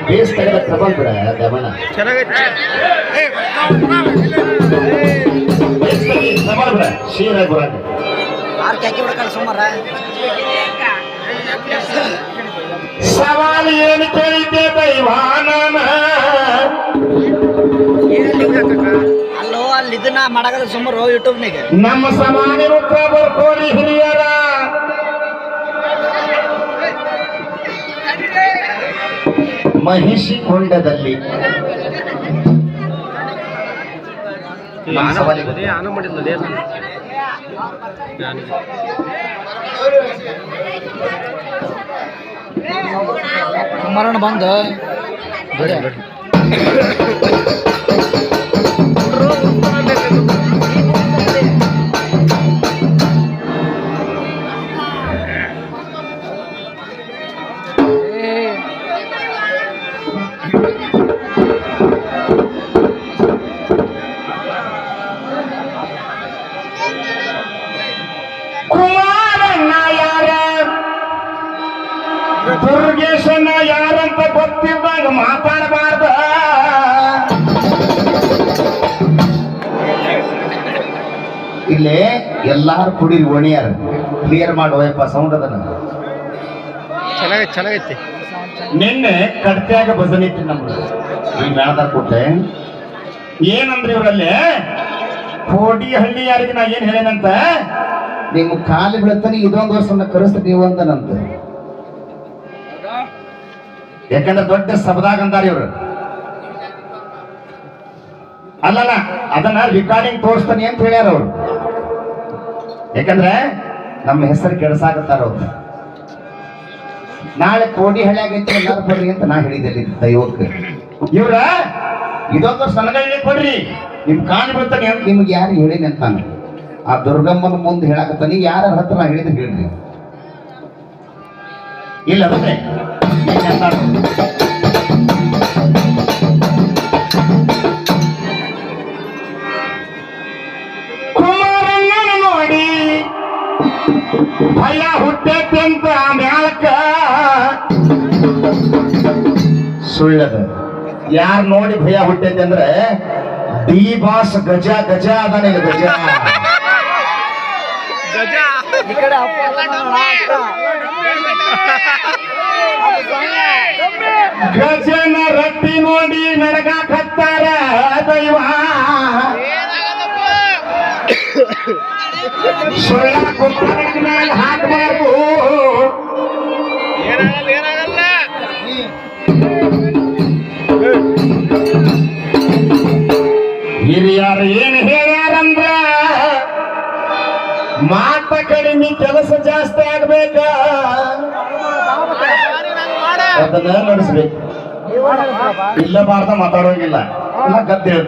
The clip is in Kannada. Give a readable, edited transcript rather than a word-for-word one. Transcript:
ಬೇಸ್ ತೆಗೆದ ಟ್ರಬಲ್ ಬಿಡ ಗಮನ ಟ್ರಬಲ್ ಬಿಡ ಶೀರಾಗಿ ಬರಾಕ ಸವಾಲು ಏನು ಕೇಳಿದ್ದೆ ದೈವಾನನ ಅಲ್ಲೋ ಅಲ್ಲಿ ಇದನ್ನ ಮಾಡಾಕದ ಸುಮಾರು ಯೂಟ್ಯೂಬ್ನಾಗ ನಮ್ಮ ಸಮಾನಿರು ಬರ್ಕೋರಿ ಹಿರಿಯರ ಮಹಿಷಿ ಕೊಂಡದಲ್ಲಿ ಮರಣ ಬಂದು ಕುಮಾರಣ್ಣ ಯಾರ ದುರ್ಗೇಶನ ಯಾರಂತ ಗೊತ್ತಿದ್ದಾಗ ಮಾತಾಡಬಾರ್ದ ಇಲ್ಲೇ ಎಲ್ಲಾರು ಕುಡಿ ಒಣಿಯಾರ ಕ್ಲಿಯರ್ ಮಾಡುವಪ್ಪ ಸೌಂಡ್ ಅದನ್ನ ಚೆನ್ನಾಗೈತಿ ನಿನ್ನೆ ಕಡ್ತ್ಯಾಗ ಭಜನೆ ಇತ್ತು ನಮ್ದು ಈ ಮೇಳದಾಗ ಕೊಟ್ಟೆ ಏನಂದ್ರೆ ಇವರಲ್ಲಿ ಕೋಡಿ ಹಳ್ಳಿ ಯಾರಿಗೆ ನಾ ಏನ್ ಹೇಳೇನಂತ ನಿಮ್ಮ ಕಾಲು ಬೀಳ್ತಾನೆ ಇದೊಂದು ವರ್ಷ ಕರೆಸ್ತ ನೀವು ಅಂದನಂತ ಯಾಕಂದ್ರೆ ದೊಡ್ಡ ಸಬದಾಗ ಅಂದಾರ ಇವ್ರು ಅಲ್ಲಲ್ಲ ಅದನ್ನ ರೆಕಾರ್ಡಿಂಗ್ ತೋರಿಸ್ತಾನೆ ಅಂತ ಹೇಳ್ಯಾರ ಅವ್ರು ಯಾಕಂದ್ರೆ ನಮ್ಮ ಹೆಸರು ಕೆಡಸಾಕತ್ತಾರ ಅವ್ರು ನಾಳೆ ಕೋಡಿ ಹಳ್ಳಿಯಾಗೈತಿ ಎಲ್ಲಾರು ಕೊಡ್ರಿ ಅಂತ ನಾ ಹೇಳಿದ್ದೆ ದೈವಕ್ಕೆ ಇವ್ರ ಇದೊಂದು ಸನಗಳ್ಳಿ ಕೊಡ್ರಿ ನಿಮ್ ಕಾಲು ಬೀಳ್ತಾನೆ ಅಂತ ನಿಮ್ಗೆ ಯಾರು ಹೇಳಿನಿ ಅಂತಾನೆ ಆ ದುರ್ಗಮ್ಮನ ಮುಂದೆ ಹೇಳಕತ್ತಾನೆ ಯಾರ ಹತ್ರ ನಾ ಹೇಳಿದ್ರೆ ಹೇಳ್ರಿ ಇಲ್ಲ ಅಂದ್ರೆ ಕುಮಾರಣ್ಣನ ನೋಡಿ ಭಯ ಹುಟ್ಟೈತಿ ಅಂತ ಮ್ಯಾಳಕ್ಕ ಸುಳ್ಳದ ಯಾರು ನೋಡಿ ಭಯ ಹುಟ್ಟೈತಿ ಅಂದ್ರೆ ಡಿ ಬಾಸ್ ಗಜ ಗಜ ಅದಾನೆ ಗಜ ಈ ಕಡೆ ಗಜನ ರಟ್ಟಿ ನೋಡಿ ನಡಗಾಕತ್ತಾರ ದೈವ ಸುಳ್ಳ ಕುಮಾರನ ಮೇಲೆ ಹಾಕಬಾರ್ದು ಹಿರಿಯರು ಏನು ಹೇಳ್ಯಾರಂದ್ರ ಮಾತ ಕಡಿಮೆ ಕೆಲಸ ಜಾಸ್ತಿ ಆಗ್ಬೇಕ ಅದನ್ನ ನಡೆಸ್ಬೇಕು ಇಲ್ಲ ಬಾರ್ದ ಮಾತಾಡೋಂಗಿಲ್ಲ ಗದ್ದೆ